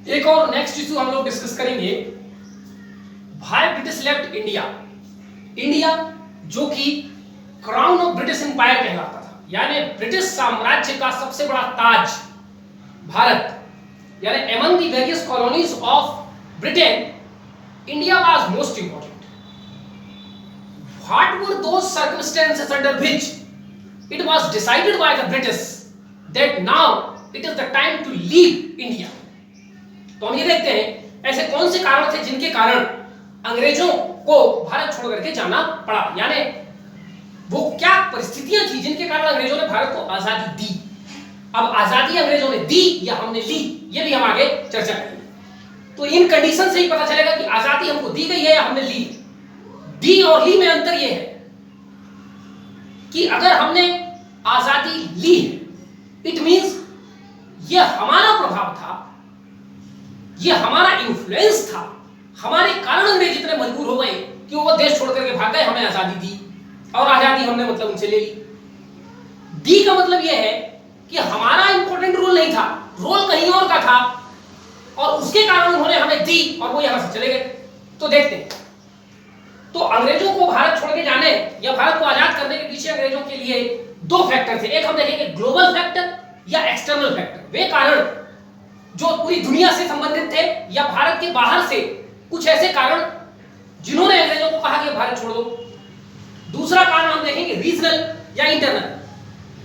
एक और next issue हम लोग डिस्कस करेंगे। Why British left India. India जो कि क्राउन ऑफ ब्रिटिश एम्पायर कहलाता था, यानी ब्रिटिश साम्राज्य का सबसे बड़ा ताज भारत, यानी among the various colonies of Britain India was most important. What were those circumstances under which it was decided by the British that now it is the time to leave India। तो हम ये देखते हैं ऐसे कौन से कारण थे जिनके कारण अंग्रेजों को भारत छोड़ करके जाना पड़ा, यानी वो क्या परिस्थितियां थी जिनके कारण अंग्रेजों ने भारत को आजादी दी। अब आजादी अंग्रेजों ने दी या हमने ली, ये भी हम आगे चर्चा करेंगे। तो इन कंडीशन से ही पता चलेगा कि आजादी हमको दी गई है या हमने ली। दी और ली में अंतर यह है कि अगर हमने आजादी ली है, इट मींस यह हमारा प्रभाव था, यह हमारा इन्फ्लुएंस था, हमारे कारण अंग्रेज इतने मजबूर हो गए कि वो देश छोड़ करके भाग गए, हमें आजादी दी और आजादी हमने मतलब उनसे ले ली। दी का मतलब यह है कि हमारा इंपॉर्टेंट रोल नहीं था, रोल कहीं और का था और उसके कारण उन्होंने हमें दी और वो यहां से चले गए। तो देखते हैं, तो अंग्रेजों को भारत छोड़ के जाने या भारत को आजाद करने के पीछे अंग्रेजों के लिए दो फैक्टर थे। एक हम देखेंगे ग्लोबल फैक्टर या एक्सटर्नल फैक्टर, वे कारण जो पूरी दुनिया से संबंधित थे या भारत के बाहर से कुछ ऐसे कारण जिन्होंने अंग्रेजों को कहा कि भारत छोड़ दो। दूसरा कारण हम देखेंगे रीजनल या इंटरनल,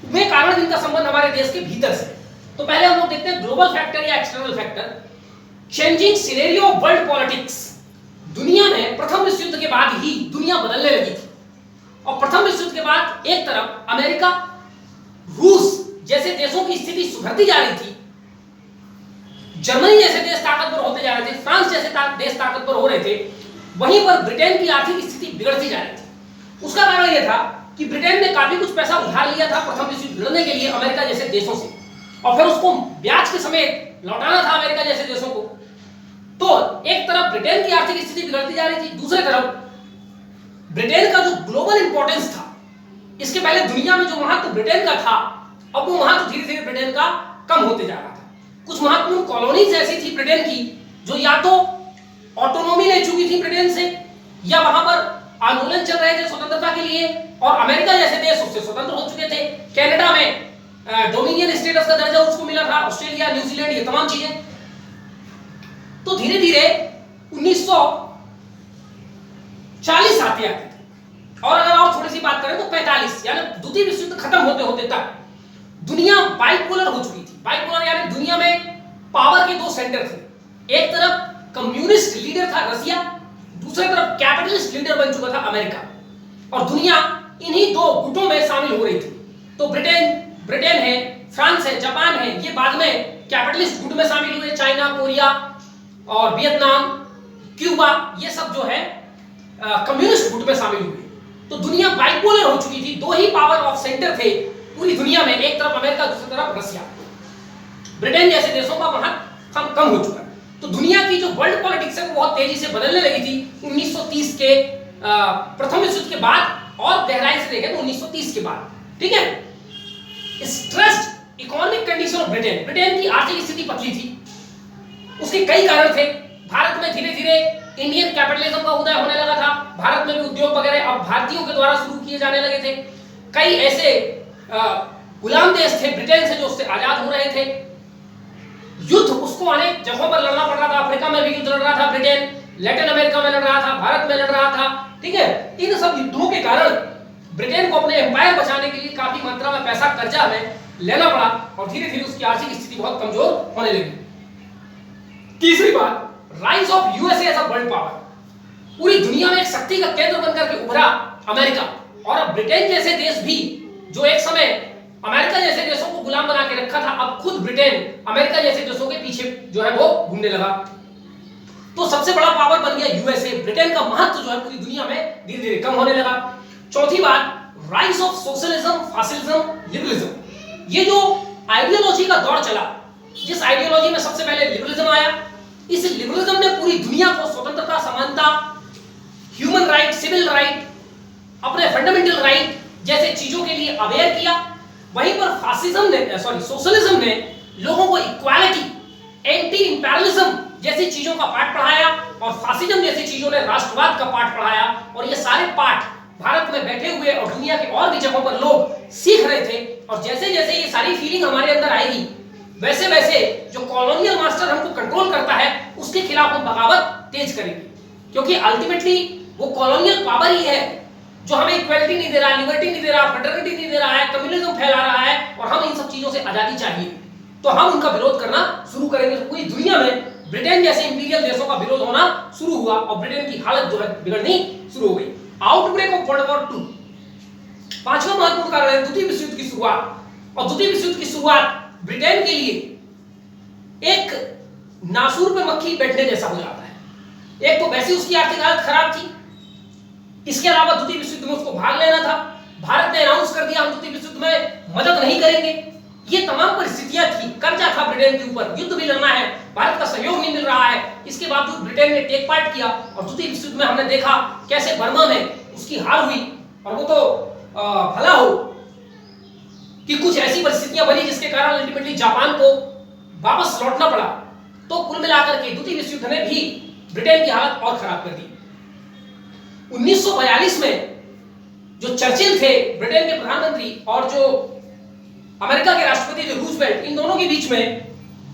वे कारण जिनका संबंध हमारे देश के भीतर से। तो पहले हम लोग देखते हैं ग्लोबल फैक्टर या external factor. Changing scenario of world politics. दुनिया में प्रथम विश्व युद्ध के बाद ही दुनिया बदलने लगी थी और प्रथम विश्व युद्ध के बाद एक तरफ अमेरिका, रूस जैसे देशों की स्थिति सुधरती जा रही थी, जर्मनी जैसे देश ताकतवर होते जा रहे थे, फ्रांस जैसे देश ताकतवर हो रहे थे, वहीं पर ब्रिटेन की आर्थिक स्थिति बिगड़ती जा रही थी। उसका कारण यह था कि ब्रिटेन ने काफी कुछ पैसा उधार लिया था प्रथम विश्व युद्ध लड़ने के लिए अमेरिका जैसे देशों से और फिर उसको ब्याज के समेत लौटाना था अमेरिका जैसे देशों को। तो एक तरफ ब्रिटेन की आर्थिक स्थिति बिगड़ती जा रही थी, दूसरी तरफ ब्रिटेन का जो ग्लोबल इंपॉर्टेंस था, इसके पहले दुनिया में जो महत्व ब्रिटेन का था, अब वो महत्व धीरे धीरे ब्रिटेन का कम होते जा रहा था। कुछ महत्वपूर्ण कॉलोनीज ऐसी थी ब्रिटेन की जो या तो ऑटोनॉमी ले चुकी थी ब्रिटेन से या वहां पर आंदोलन चल रहे थे स्वतंत्रता के लिए और अमेरिका जैसे देश उससे स्वतंत्र हो चुके थे। कनाडा में डोमिनियन स्टेटस का दर्जा उसको मिला था, ऑस्ट्रेलिया, न्यूजीलैंड, ये तमाम चीजें। तो धीरे धीरे 1940 आते थे और अगर और थोड़ी सी बात करें तो 45, यानी द्वितीय विश्व युद्ध खत्म होते होते तक दुनिया बाइपोलर हो चुकी थी। बाइपोलर यानी दुनिया में पावर के दो सेंटर थे, एक तरफ कम्युनिस्ट लीडर था रसिया, दूसरी तरफ कैपिटलिस्ट लीडर बन चुका था अमेरिका और दुनिया इन्हीं दो गुटों में शामिल हो रही थी। तो ब्रिटेन है, फ्रांस है, जापान है, ये बाद में कैपिटलिस्ट गुट में शामिल हुए, चाइना, कोरिया और वियतनाम, क्यूबा, ये सब जो है कम्युनिस्ट गुट में शामिल हुए। तो दुनिया बाइपोलर हो चुकी थी, दो ही पावर ऑफ सेंटर थे पूरी दुनिया में, एक तरफ अमेरिका, दूसरी तरफ रसिया। ब्रिटेन जैसे देशों का महत्व कम हो चुका। तो दुनिया की जो वर्ल्ड पॉलिटिक्स है वो बहुत तेजी से बदलने लगी थी 1930 के प्रथम विश्व युद्ध के बाद और गहराई से देखें तो 1930 के बाद। ठीक है, stressed economic condition of Britain की आर्थिक स्थिति पतली थी। उसके कई कारण थे। भारत में धीरे धीरे इंडियन कैपिटलिज्म का उदय होने लगा था, भारत में भी उद्योग वगैरह अब भारतीयों के द्वारा शुरू किए जाने लगे थे। कई ऐसे गुलाम देश थे ब्रिटेन से जो उससे आजाद हो रहे थे। युद्ध उसको अनेक जगहों पर लड़ना पड़ रहा था, अफ्रीका में भी युद्ध लड़ रहा था ब्रिटेन, लैटिन अमेरिका में लड़ रहा था, भारत में लड़ रहा था। ठीक है, इन सब युद्धों के कारण ब्रिटेन को अपने एम्पायर बचाने के लिए काफी मात्रा में पैसा कर्जा में लेना पड़ा और धीरे धीरे उसकी आर्थिक स्थिति बहुत कमजोर होने लगी। तीसरी बात, rise of USA as a world power. पूरी दुनिया में एक शक्ति का केंद्र बनकर के उभरा अमेरिका और अब ब्रिटेन जैसे देश भी जो एक समय अमेरिका जैसे देशों को गुलाम बना के रखा था, अब खुद ब्रिटेन अमेरिका जैसे देशों के पीछे जो है वो घूमने लगा। तो सबसे बड़ा पावर बन गया यूएसए। ब्रिटेन का महत्व जो है पूरी दुनिया में धीरे धीरे कम होने लगा। चौथी बात, rise of socialism, fascism, liberalism. ये जो आइडियोलॉजी का दौर चला, जिस आइडियोलॉजी में सबसे पहले लिबरलिज्म आया, इस लिबरलिज्म ने पूरी दुनिया को स्वतंत्रता, समानता, ह्यूमन राइट, सिविल राइट, अपने फंडामेंटल राइट जैसे चीजों के लिए अवेयर किया। वहीं पर सोशलिज्म ने लोगों को इक्वालिटी, एंटी इंपीरियलिज्म जैसी चीजों का पाठ पढ़ाया और फासिज्म जैसी चीजों ने राष्ट्रवाद का पाठ पढ़ाया। और ये सारे पाठ भारत में बैठे हुए और दुनिया के और भी जगहों पर लोग सीख रहे थे। और जैसे जैसे ये सारी फीलिंग हमारे अंदर आएगी, वैसे वैसे जो कॉलोनियल मास्टर हमको कंट्रोल करता है उसके खिलाफ हम बगावत तेज करेंगे, क्योंकि अल्टीमेटली वो कॉलोनियल पावर ही है जो हमें इक्वालिटी नहीं दे रहा, लिबर्टी नहीं दे रहा, फ्रेटर्निटी नहीं दे रहा है, कम्युनिज्म फैला रहा है, और हम इन सब चीजों से आजादी चाहिए तो हम उनका विरोध करना शुरू करेंगे। पूरी दुनिया में ब्रिटेन जैसे इंपीरियल देशों का विरोध होना शुरू हुआ और ब्रिटेन की हालत जो है बिगड़नी शुरू हो गई। आउटब्रेक ऑफ वर्ल्ड वॉर 2 पांचवा महत्वपूर्ण कारण है द्वितीय विश्व युद्ध की शुरुआत। और द्वितीय विश्व युद्ध की शुरुआत ब्रिटेन के लिए एक नासूर पे मक्खी बैठने जैसा हो जाता है। एक तो वैसे उसकी आर्थिक हालत खराब थी, इसके अलावा द्वितीय विश्व युद्ध में उसको भाग लेना था। भारत ने अनाउंस कर दिया हम द्वितीय विश्व युद्ध में मदद नहीं करेंगे। ये तमाम परिस्थितियां थी, कर्जा था ब्रिटेन के ऊपर, युद्ध भी लड़ना है, भारत का सहयोग नहीं मिल रहा है। इसके बावजूद ब्रिटेन ने टेक पार्ट किया और द्वितीय विश्व युद्ध में हमने देखा कैसे बर्मा में उसकी हार हुई। और वो तो भला हो कि कुछ ऐसी परिस्थितियां बनी जिसके कारण अल्टीमेटली जापान को वापस लौटना पड़ा। तो कुल मिलाकर के द्वितीय विश्व युद्ध ने भी ब्रिटेन की हालत और खराब कर दी। 1942 में जो चर्चिल थे ब्रिटेन के प्रधानमंत्री और जो अमेरिका के राष्ट्रपति जो रूजवेल्ट, इन दोनों के बीच में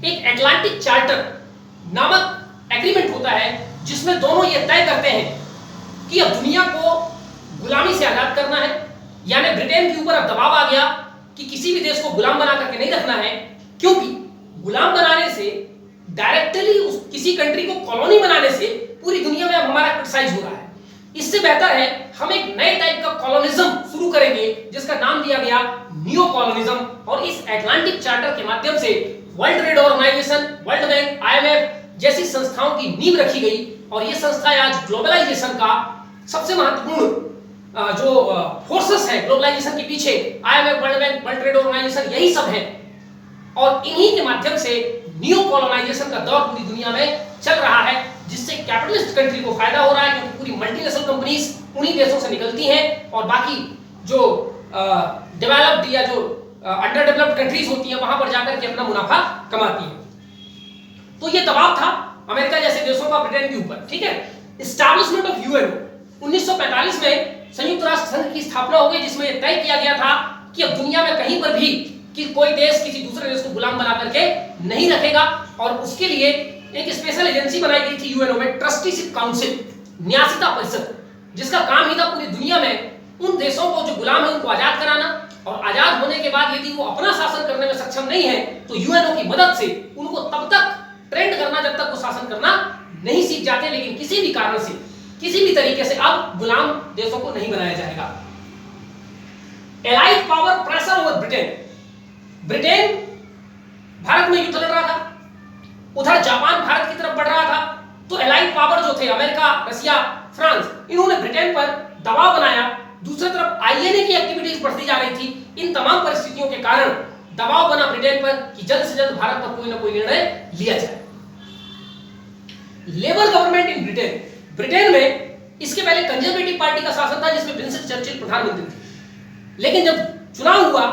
एक अटलांटिक चार्टर नामक एग्रीमेंट होता है जिसमें दोनों ये तय करते हैं कि अब दुनिया को गुलामी से आजाद करना है। यानी ब्रिटेन के ऊपर अब दबाव आ गया कि किसी भी देश को गुलाम बना करके नहीं रखना है, क्योंकि गुलाम बनाने से डायरेक्टली उस किसी कंट्री को कॉलोनी बनाने से पूरी दुनिया में अब हमारा क्रिटिसाइज हो रहा है। इससे बेहतर है हम एक नए टाइप का कॉलोनिज्म शुरू करेंगे जिसका नाम दिया गया नियो कॉलोनिज्म। और इस अटलांटिक चार्टर के माध्यम से world trade organisation, world bank, IMF जैसी संस्थाओं की नींव रखी गई। और ये संस्थाएं आज ग्लोबलाइजेशन का सबसे महत्वपूर्ण जो फोर्सेस है ग्लोबलाइजेशन के पीछे, IMF, world bank, world trade organisation, यही सब है। और इन्हीं के माध्यम से न्यू कॉलोनाइजेशन का दौर पूरी दुनिया में चल रहा है, जिससे कैपिटलिस्ट कंट्री को फायदा हो रहा है, क्योंकि पूरी मल्टीनेशनल कंपनीज उन्हीं देशों से निकलती हैं और बाकी जो डेवलप्ड या जो अंडर डेवलप्ड कंट्रीज होती हैं वहां पर जाकर के अपना मुनाफा कमाती हैं। तो ये दबाव था अमेरिका जैसे देशों का ब्रिटेन के ऊपर, ठीक है। एस्टैब्लिशमेंट ऑफ यूएनओ 1945 में संयुक्त राष्ट्र संघ की स्थापना हो गई, जिसमें यह तय किया गया था कि अब दुनिया में कहीं पर भी कि कोई देश किसी दूसरे देश को गुलाम बना करके नहीं रखेगा। और उसके लिए एक स्पेशल एजेंसी बनाई गई थी यूएनओ में, ट्रस्टीशिप काउंसिल, न्यासिता परिषद, जिसका काम ही था पूरी दुनिया में उन देशों को जो गुलाम है उनको आजाद कराना। और आजाद होने के बाद यदि वो अपना शासन करने में सक्षम नहीं है तो यूएनओ की मदद से उनको तब तक ट्रेंड करना जब तक वो शासन करना नहीं सीख जाते। लेकिन किसी भी कारण से, किसी भी तरीके से अब गुलाम देशों को नहीं बनाया जाएगा। Allied power pressure over Britain, Britain Bharat में युद्ध लड़ रहा था, उधर जापान भारत की तरफ बढ़ रहा था। तो एलाइड पावर जो थे अमेरिका, रशिया, फ्रांस, इन्होंने ब्रिटेन पर दबाव बनाया। दूसरी तरफ आईएनए की एक्टिविटीज बढ़ती जा रही थी। इन तमाम परिस्थितियों के कारण दबाव बना ब्रिटेन पर कि जल्द से जल्द भारत पर कोई ना कोई निर्णय लिया जाए। Labour government in Britain, Britain में इसके पहले कंजर्वेटिव पार्टी का शासन था जिसमें विंस्टन चर्चिल प्रधानमंत्री थे। लेकिन जब चुनाव हुआ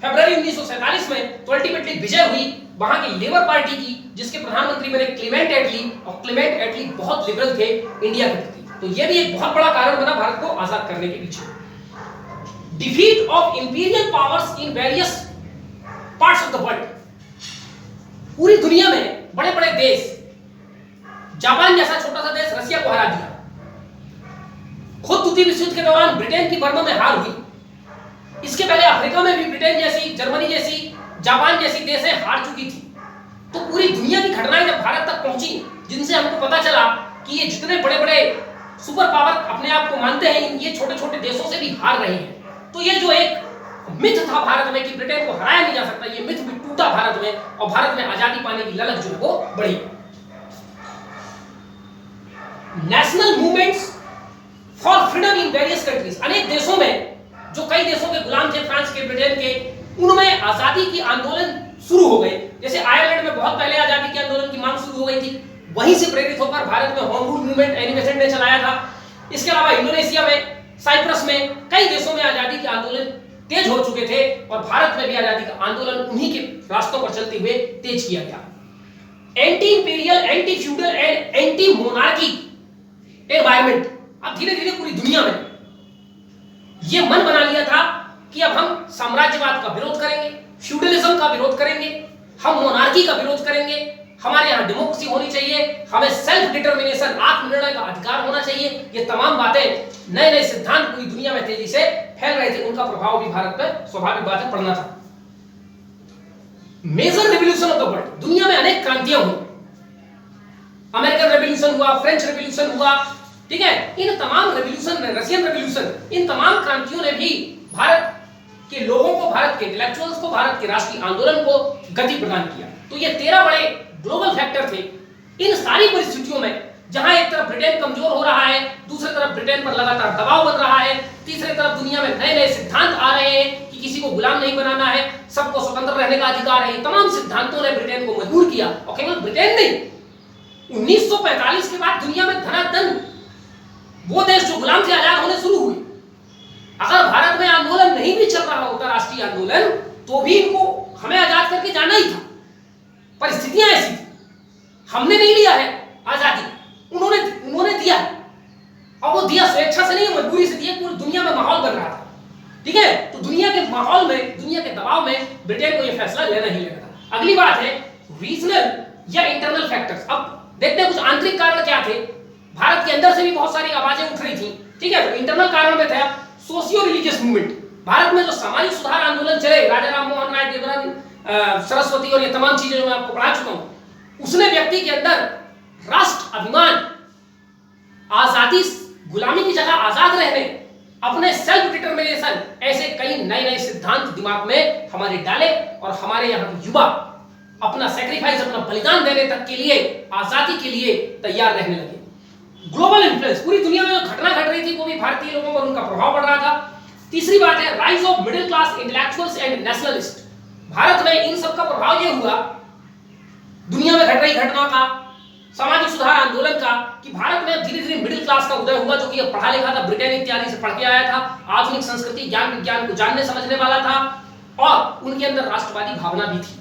फरवरी 1947 में तो अल्टीमेटली विजय हुई वहां की लेबर पार्टी की, जिसके प्रधानमंत्री बने क्लेमेंट एटली। और क्लेमेंट एटली बहुत लिबरल थे इंडिया के प्रति, तो यह भी एक बहुत बड़ा कारण बना भारत को आजाद करने के पीछे। Defeat of imperial powers in various parts of the world, पूरी दुनिया में बड़े बड़े देश, जापान जैसा छोटा सा देश रशिया को हरा दिया। खुद द्वितीय विश्व युद्ध के दौरान ब्रिटेन की बर्मा में हार हुई। इसके पहले अफ्रीका में भी ब्रिटेन जैसी, जर्मनी जैसी, जापान जैसी देशें हार चुकी थी। तो पूरी दुनिया की घटनाएं जब भारत तक पहुंची, जिनसे हमको पता चला कि ये जितने बड़े बड़े सुपर पावर अपने आप को मानते हैं, ये छोटे छोटे देशों से भी हार रहे हैं। तो ये जो एक मिथ था भारत में कि ब्रिटेन को हराया नहीं जा सकता, ये मिथ भी टूटा भारत में और भारत में आजादी पाने की ललक जो है वो बढ़ी। National movements for freedom in various countries, अनेक देशों में जो कई देशों के गुलाम थे, फ्रांस के, ब्रिटेन के, उनमें आजादी की आंदोलन शुरू हो गए। जैसे आयरलैंड में बहुत पहले आजादी के आंदोलन की मांग शुरू हो गई थी, वहीं से प्रेरित होकर भारत में होम रूल मूवमेंट एनिमेशन ने चलाया था। इसके अलावा इंडोनेशिया में, साइप्रस में, कई देशों में आजादी के आंदोलन तेज हो चुके थे और भारत में भी आजादी का आंदोलन उन्हीं के रास्तों पर चलते हुए तेज किया गया। Anti imperial, anti feudal and anti monarchy environment. अब धीरे धीरे पूरी दुनिया में ये मन बना लिया था कि अब हम साम्राज्यवाद का विरोध करेंगे, फ्यूडलिज्म का विरोध करेंगे, हम मोनार्की का विरोध करेंगे, हमारे यहां डेमोक्रेसी होनी चाहिए, हमें सेल्फ डिटर्मिनेशन, आत्मनिर्णय का अधिकार होना चाहिए। ये तमाम बातें, नए नए सिद्धांत पूरी दुनिया में तेजी से फैल रहे थे, उनका प्रभाव भी भारत पर स्वाभाविक बात है पड़ना था। Major revolution of the world, दुनिया में अनेक क्रांतियां हुई, अमेरिकन रेवोल्यूशन हुआ, फ्रेंच रेवोल्यूशन हुआ, ठीक है, इन तमाम रेवोल्यूशन, रशियन रेवोल्यूशन, इन तमाम क्रांतियों ने भी भारत के लोगों को, भारत के इंटेलेक्चुअल्स को, भारत के राष्ट्रीय आंदोलन को गति प्रदान किया। तो ये 13 बड़े ग्लोबल फैक्टर थे। इन सारी परिस्थितियों में जहां एक तरफ ब्रिटेन कमजोर हो रहा है, दूसरी तरफ ब्रिटेन पर लगातार दबाव बन रहा है, तीसरी तरफ दुनिया में नए नए सिद्धांत आ रहे हैं कि किसी को गुलाम नहीं बनाना है, सबको स्वतंत्र रहने का अधिकार है, तमाम सिद्धांतों ने ब्रिटेन को मजबूर किया। और केवल ब्रिटेन नहीं, 1945 के बाद दुनिया में धनाधन वो देश जो गुलाम थे आजाद होने शुरू हुए। अगर भारत में आंदोलन नहीं भी चल रहा होता, राष्ट्रीय आंदोलन, तो भी इनको हमें आजाद करके जाना ही था। परिस्थितियां ऐसी थी, हमने नहीं लिया है आजादी, उन्होंने दिया, और वो दिया स्वेच्छा से नहीं, मजबूरी से दिया। पूरी दुनिया में माहौल बन रहा था, ठीक है, तो दुनिया के माहौल में, दुनिया के दबाव में ब्रिटेन को यह फैसला लेना ही लेना था। अगली बात है रीजनल या इंटरनल फैक्टर्स। अब देखते हैं कुछ आंतरिक कारण क्या थे। भारत के अंदर से भी बहुत सारी आवाजें उठ रही थी, ठीक है, तो इंटरनल कारण में था सोशियो रिलीजियस मूवमेंट। भारत में जो सामाजिक सुधार आंदोलन चले, राजा राम मोहन राय, देवरान सरस्वती और ये तमाम चीजें जो मैं आपको पढ़ा चुका हूं, उसने व्यक्ति के अंदर राष्ट्र अभिमान, आजादी, गुलामी की जगह आजाद रहने, अपने सेल्फ डिटर्मिनेशन, ऐसे कई नए नए सिद्धांत दिमाग में हमारे डाले और हमारे यहाँ के युवा अपना सैक्रिफाइस, अपना बलिदान देने तक के लिए, आजादी के लिए तैयार रहने लगे। ग्लोबल इन्फ्लुएंस, पूरी दुनिया में जो घटना घट रही थी वो भी भारतीय लोगों पर उनका प्रभाव पड़ रहा था। तीसरी बात है rise of middle class intellectuals and nationalist. Bharat में इन सब का प्रभाव ये हुआ, दुनिया में घट रही घटना का, सामाजिक सुधार आंदोलन का, कि भारत में धीरे धीरे मिडिल क्लास का उदय हुआ, जो कि पढ़ा लिखा था, ब्रिटेन इत्यादि से पढ़ के आया था, आधुनिक संस्कृति, ज्ञान विज्ञान को जानने समझने वाला था, और उनके अंदर राष्ट्रवादी भावना भी थी।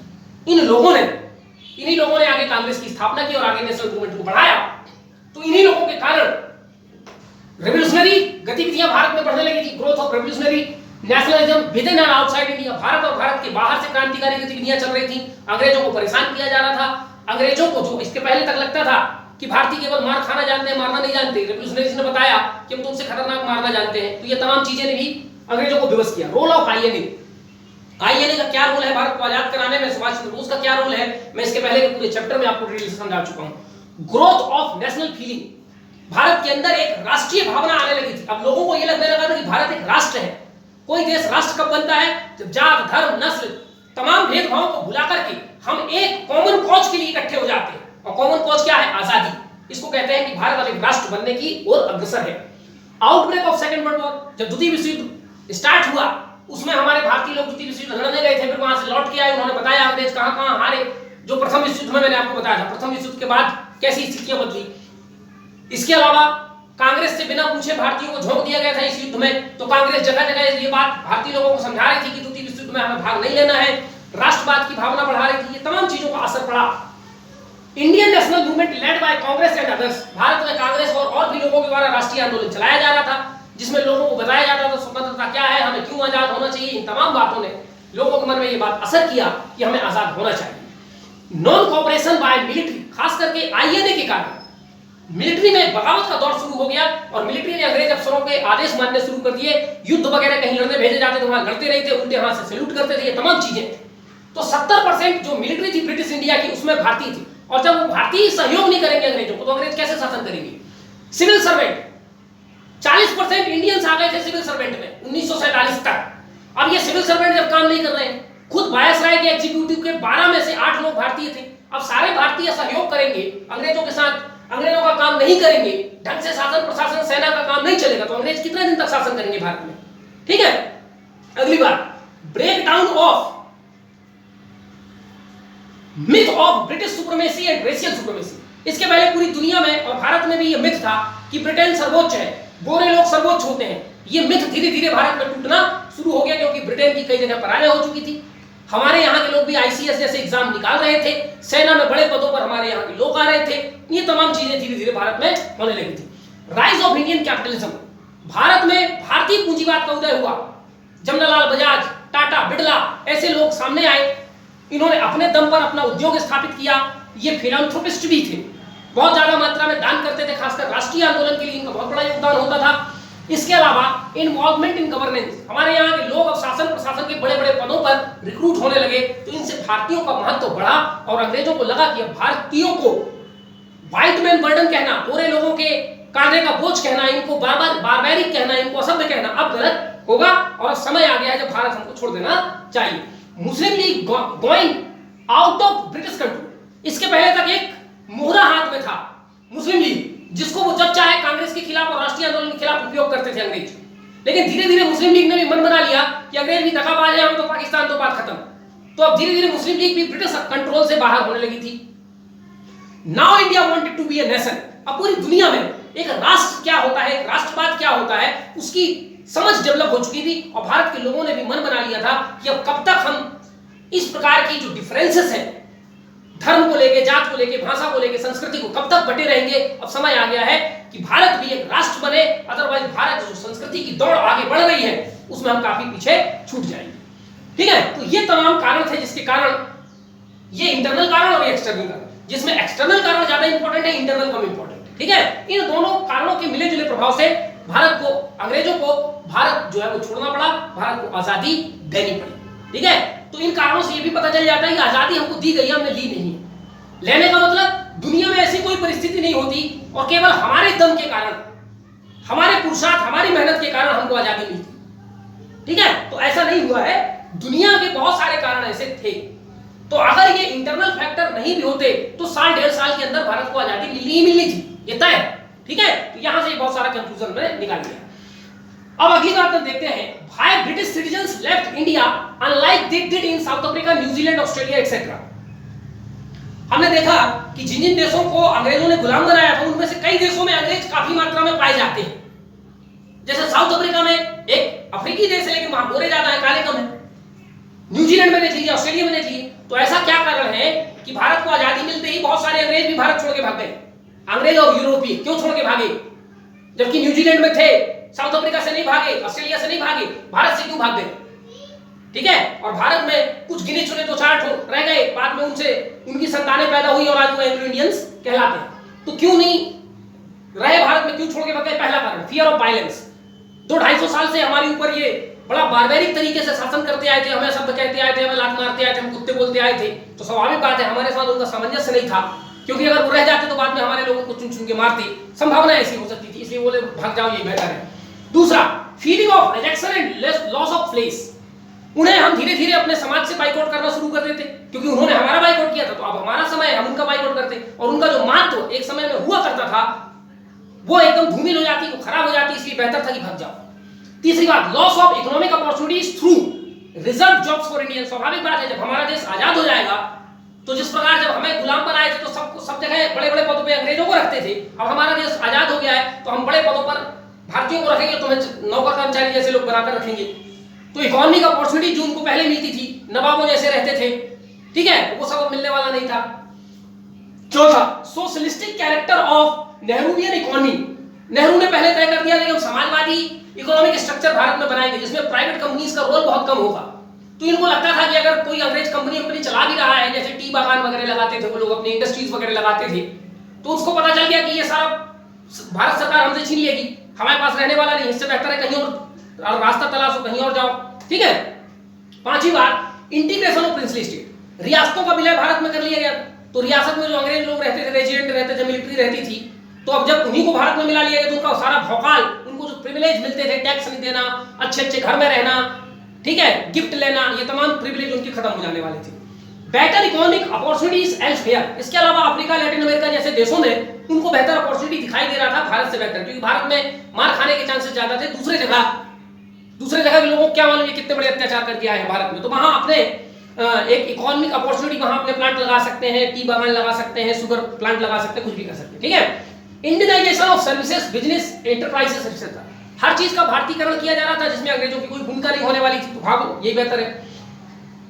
इन्हीं लोगों ने आगे कांग्रेस की स्थापना की और आगे नेशनल मूवमेंट को बढ़ाया। तो इन्हीं लोगों के कारण रेवोल्यूशनरी गतिविधियां भारत में बढ़ने लगी थी। Growth of revolutionary nationalism with in and outside India. Bharat और भारत के बाहर से क्रांतिकारी गतिविधियां चल रही थी। अंग्रेजों को परेशान किया जा रहा था। अंग्रेजों को, जो इसके पहले तक लगता था कि भारतीय केवल मार खाना जानते हैं, मारना नहीं जानते, रेवोल्यूशनरीज ने बताया कि हम तुमसे खतरनाक मारना जानते हैं। तो ये तमाम चीजें ने भी अंग्रेजों को विवश किया। रोल ऑफ आईएनए का क्या रोल है भारत को आजाद कराने में, सुभाष चंद्र बोस का क्या रोल है, मैं इसके पहले के पूरे चैप्टर में आपको डिटेल से समझा चुका हूं। Growth of national feeling, Bharat के अंदर एक राष्ट्रीय भावना आने लगी थी। अब लोगों को यह लगने लगा था कि भारत एक राष्ट्र है। कोई देश राष्ट्र कब बनता है? जब जात, धर्म, नस्ल, तमाम भेदभावों को भुला करके हम एक कॉमन कॉज के लिए इकट्ठे हो जाते हैं। और कॉमन कॉज क्या है? आजादी। इसको कहते हैं कि भारत अब एक राष्ट्र बनने की ओर अग्रसर है। Outbreak of second world war, जब द्वितीय विश्व युद्ध स्टार्ट हुआ, उसमें हमारे भारतीय लोग द्वितीय विश्व युद्ध लड़ने गए थे, फिर वहां से लौट के आए, उन्होंने बताया अंग्रेज कहां हारे। जो प्रथम विश्व युद्ध में मैंने आपको बताया था, प्रथम विश्व युद्ध के बाद कैसी स्थितियां बदली। इसके अलावा कांग्रेस से बिना पूछे भारतीयों को झोंक दिया गया था इस युद्ध में। तो कांग्रेस जगह जगह ये बात भारतीय लोगों को समझा रही थी कि द्वितीय विश्व युद्ध में हमें भाग नहीं लेना है, राष्ट्रवाद की भावना बढ़ा रही थी। ये तमाम चीजों का असर पड़ा। Indian national movement led by Congress and others, Bharat में कांग्रेस और भी लोगों के द्वारा राष्ट्रीय आंदोलन चलाया जा रहा था, जिसमें लोगों को बताया जाता था स्वतंत्रता क्या है, हमें क्यों आजाद होना चाहिए। इन तमाम बातों ने लोगों के मन में ये बात असर किया कि हमें आजाद होना चाहिए। नॉन कोऑपरेशन बाय मिलिट्री, खास करके आईएनए के कारण मिलिट्री में बगावत का दौर शुरू हो गया और मिलिट्री ने अंग्रेज अफसरों के आदेश मानने शुरू कर दिए। युद्ध वगैरह कहीं लड़ने भेजे जाते थे, वहां लड़ते रहे थे, उल्टे हाथ से सैल्यूट करते थे, ये तमाम चीजें। तो 70% जो मिलिट्री थी ब्रिटिश इंडिया की, उसमें भारतीय थी। और जब वो भारतीय सहयोग नहीं करेंगे अंग्रेजों को, तो अंग्रेज कैसे शासन करेंगे? सिविल सर्वेंट, 40% इंडियंस आ गए थे सिविल सर्वेंट में 1947 तक। अब ये सिविल सर्वेंट जब काम नहीं कर रहे हैं, खुद वायसराय के एग्जीक्यूटिव के 12 में से 8 लोग भारतीय थे। अब सारे भारतीय सहयोग करेंगे अंग्रेजों के साथ, अंग्रेजों का काम नहीं करेंगे, ढंग से शासन प्रशासन सेना का काम नहीं चलेगा, तो अंग्रेज कितने दिन तक शासन करेंगे भारत में? ठीक है। अगली बात, break down of myth of British supremacy and racial supremacy. इसके पहले पूरी दुनिया में और भारत में भी यह मिथ था कि ब्रिटेन सर्वोच्च है, गोरे लोग सर्वोच्च होते हैं। यह मिथ धीरे धीरे भारत में टूटना शुरू हो गया, क्योंकि ब्रिटेन की कई जगह पराजय हो चुकी थी। हमारे यहाँ के लोग भी आईसीएस जैसे एग्जाम निकाल रहे थे, सेना में बड़े पदों पर हमारे यहाँ के लोग आ रहे थे। ये तमाम चीजें धीरे धीरे भारत में होने लगी थी। Rise of Indian capitalism, Bharat में भारतीय पूंजीवाद का उदय हुआ। जमनालाल बजाज, टाटा, बिड़ला ऐसे लोग सामने आए, इन्होंने अपने दम पर अपना उद्योग स्थापित किया। ये फिलैंथ्रोपिस्ट भी थे, बहुत ज्यादा मात्रा में दान करते थे, खासकर राष्ट्रीय आंदोलन के लिए इनका बहुत बड़ा योगदान होता था। इसके अलावा इन्वॉल्वमेंट इन गवर्नेंस, हमारे यहाँ के लोग अब शासन प्रशासन के बड़े बड़े पदों पर रिक्रूट होने लगे, तो इनसे भारतीयों का महत्व बढ़ा और अंग्रेजों को लगा कि भारतीयों को व्हाइट मैन बर्डन कहना, गोरे लोगों के कांधे का बोझ कहना, इनको बारबैरिक कहना, इनको असभ्य कहना अब गलत होगा और अब समय आ गया है जब भारत हमको छोड़ देना चाहिए। Muslim League going out of British control, इसके पहले तक एक मोहरा हाथ में था मुस्लिम लीग, जिसको वो जब चाहे कांग्रेस के खिलाफ और राष्ट्रीय आंदोलन के खिलाफ उपयोग करते थे अंग्रेज। लेकिन धीरे धीरे मुस्लिम लीग ने भी मन बना लिया कि अंग्रेज भी दगाबाज है, हम तो पाकिस्तान तो बात खत्म। तो अब धीरे धीरे मुस्लिम लीग भी ब्रिटिश कंट्रोल से बाहर होने लगी थी। Now India wanted to be a nation, अब पूरी दुनिया में एक राष्ट्र क्या होता है, एक राष्ट्रवाद क्या होता है, उसकी समझ डेवलप हो चुकी थी और भारत के लोगों ने भी मन बना लिया था कि अब कब तक हम इस प्रकार की जो डिफरेंसेस हैं, धर्म को लेके, जात को लेके, भाषा को लेके, संस्कृति को, कब तक बटे रहेंगे। अब समय आ गया है कि भारत भी एक राष्ट्र बने, अदरवाइज भारत जो संस्कृति की दौड़ आगे बढ़ रही है उसमें हम काफी पीछे छूट जाएंगे। ठीक है, तो ये तमाम कारण थे जिसके कारण, ये इंटरनल कारण और एक्सटर्नल कारण, जिसमें एक्सटर्नल कारण ज्यादा इंपॉर्टेंट है, इंटरनल कम इंपॉर्टेंट है। ठीक है, इन दोनों कारणों के मिले जुले प्रभाव से भारत को, अंग्रेजों को भारत जो है वो छोड़ना पड़ा, भारत को आजादी देनी पड़ी। ठीक है, तो इन कारणों से ये भी पता चल जाता है कि आजादी हमको दी गई, हमने ली नहीं। लेने का मतलब दुनिया में ऐसी कोई परिस्थिति नहीं होती और केवल हमारे दम के कारण, हमारे पुरुषार्थ, हमारी मेहनत के कारण हमको आजादी मिलती। ठीक है, तो ऐसा नहीं हुआ है, दुनिया के बहुत सारे कारण ऐसे थे। तो अगर ये इंटरनल फैक्टर नहीं भी होते तो साल डेढ़ साल के अंदर भारत को आजादी मिलनी ही मिलनी थी, ये तय है। ठीक है, तो यहां से बहुत सारा कंफ्यूजन में निकाल दिया। अब अगली बात हम देखते हैं, why British citizens left India unlike they did in south Africa, New Zealand, Australia etcetera. हमने देखा कि जिन जिन देशों को अंग्रेजों ने गुलाम बनाया था उनमें से कई देशों में अंग्रेज काफी मात्रा में पाए जाते हैं। जैसे साउथ अफ्रीका में एक अफ्रीकी देश है लेकिन वहां गोरे ज्यादा है, काले कम है। न्यूजीलैंड में देख लीजिए, ऑस्ट्रेलिया में देख लीजिए। तो ऐसा क्या कारण है कि भारत को आजादी मिलते ही बहुत सारे अंग्रेज भी भारत छोड़ के भाग गए। अंग्रेज और यूरोपीय क्यों छोड़ के भागे, जबकि न्यूजीलैंड में थे, साउथ अफ्रीका से नहीं भागे, ऑस्ट्रेलिया से नहीं भागे, भारत से क्यों भाग गए। ठीक है, और भारत में कुछ गिने चुने 2-4 रह गए, बाद में उनसे उनकी संतानें पैदा हुई और आज वो एंग्लो इंडियंस कहलाते हैं। तो क्यों नहीं रहे भारत में, क्यों छोड़ के भाग गए? पहला कारण फियर ऑफ वायलेंस। 200-250 साल से हमारे ऊपर ये बड़ा बारबैरिक तरीके से शासन करते आए थे, हमें शब्द कहते आए थे, हमें लात मारते आए थे, हम कुत्ते बोलते आए थे। तो स्वाभाविक बात है हमारे साथ उनका सामंजस्य नहीं था, क्योंकि अगर वो रह जाते तो बाद में हमारे लोगों को चुन चुन के मारते, संभावना ऐसी हो सकती थी, इसलिए बोले भाग जाओ, ये बेहतर है। दूसरा, feeling of rejection and loss of place. उन्हें हम धीरे धीरे अपने समाज से बाइकआउट करना शुरू कर देते, क्योंकि उन्होंने हमारा बाइकआउट किया था, तो अब हमारा समय है, हम उनका बाइकआउट करते, और उनका जो महत्व एक समय में हुआ करता था वो एकदम धूमिल हो जाती, वो खराब हो जाती, इसलिए बेहतर था कि भाग जाओ। तीसरी बात, loss of economic opportunities through reserve jobs for Indian. स्वाभाविक बात है, जब हमारा देश आजाद हो जाएगा तो जिस प्रकार जब हमें गुलाम बनाए थे तो सब जगह बड़े बड़े पदों पे अंग्रेजों को रखते थे, अब हमारा देश आजाद हो गया है तो हम बड़े पदों पर भारतीयों को रखेंगे, तो हमें नौकर कर्मचारी जैसे लोग बनाकर रखेंगे। तो इकोनॉमिक अपॉर्चुनिटी जो उनको पहले मिलती थी, नवाबों जैसे रहते थे, ठीक है, वो सब मिलने वाला नहीं था। चौथा, socialistic character of Nehruvian economy. Nehru ने पहले तय कर दिया कि हम समाजवादी इकोनॉमिक स्ट्रक्चर भारत में बनाएंगे जिसमें प्राइवेट कंपनीज का रोल बहुत कम होगा। तो इनको लगता था कि अगर कोई अंग्रेज कंपनी चला भी रहा है, जैसे टी बागान वगैरह लगाते थे वो लोग, अपनी इंडस्ट्रीज वगैरह लगाते थे, तो उसको पता चल गया कि ये सारा भारत सरकार हमसे छीन लेगी, हमारे पास रहने वाला नहीं, इससे बेहतर है कहीं और रास्ता तलाशो, कहीं और जाओ। ठीक है। पांचवी बात, इंटीग्रेशन ऑफ प्रिंसली स्टेट। रियासतों का विलय भारत में कर लिया गया, तो रियासत में जो अंग्रेज लोग रहते थे, रेजिडेंट रहते थे, मिलिट्री रहती थी, तो अब जब उन्हीं को भारत में मिला लिया गया तो उनका सारा भौकाल, उनको जो प्रिविलेज मिलते थे, टैक्स नहीं देना, अच्छे अच्छे घर में रहना, ठीक है, गिफ्ट लेना, ये तमाम प्रिविलेज उनके खत्म हो जाने वाले थे। Better economic opportunities elsewhere. इसके अलावा अफ्रीका, लैटिन अमेरिका जैसे देशों में उनको बेहतर अपॉर्चुनिटी दिखाई दे रहा था भारत से बेहतर, क्योंकि भारत में मार खाने के चांसेस ज्यादा थे। दूसरे जगह के लोगों को क्या मालूम कितने बड़े अत्याचार करके आए हैं भारत में, तो वहां अपने एक इकोनॉमिक अपॉर्चुनिटी, वहां अपने प्लांट लगा सकते हैं, टी बागान लगा सकते हैं, शुगर प्लांट लगा सकते हैं, कुछ भी कर सकते हैं। ठीक है। Indianisation of services, business, enterprises etcetera. हर चीज का भारतीयकरण किया जा रहा था जिसमें अंग्रेजों की कोई भूमिका नहीं होने वाली थी, तो भागो, यही बेहतर है।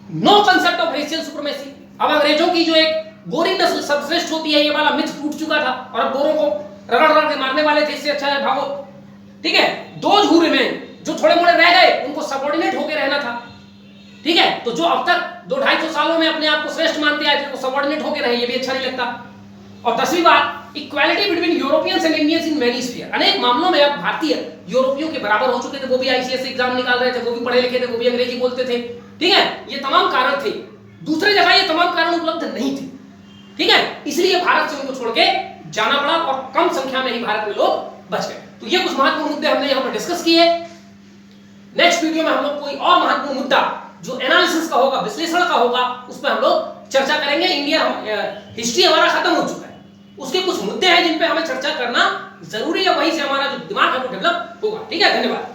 No concept of racial supremacy. अब अंग्रेजों की जो एक गोरी नस्ल सर्वश्रेष्ठ होती है, ये वाला मिथ टूट चुका था और अब गोरों को रगड़ रगड़ के मारने वाले थे, इससे अच्छा है भागो। ठीक है, दोज हू रिमेन, जो थोड़े मोड़े रह गए उनको सबऑर्डिनेट होकर रहना था। ठीक है, तो जो अब तक 200-250 सालों में अपने आप को श्रेष्ठ मानते आए थे वो सबऑर्डिनेट होकर रहे, ये भी अच्छा नहीं लगता। और 10वीं बात, equality between Europeans and Indians in many sphere. अनेक मामलों में अब भारतीय यूरोपियों के बराबर हो चुके थे, वो भी आईसीएसई एग्जाम निकाल रहे थे, वो भी पढ़े लिखे थे, वो भी अंग्रेजी बोलते थे। ठीक है, ये तमाम कारण थे। दूसरी जगह ये तमाम कारण उपलब्ध नहीं थे। ठीक है, इसलिए भारत से उनको छोड़ के जाना पड़ा और कम संख्या में ही भारत में लोग बच गए। तो ये कुछ महत्वपूर्ण मुद्दे हमने यहाँ पर डिस्कस किए। नेक्स्ट वीडियो में हम लोग कोई और महत्वपूर्ण मुद्दा जो एनालिसिस का होगा, विश्लेषण का होगा, उस पर हम लोग चर्चा करेंगे। इंडिया हिस्ट्री हमारा खत्म हो चुका है, उसके कुछ मुद्दे हैं जिन पे हमें चर्चा करना जरूरी है, वहीं से हमारा जो दिमाग है वो डेवलप होगा। ठीक है, धन्यवाद।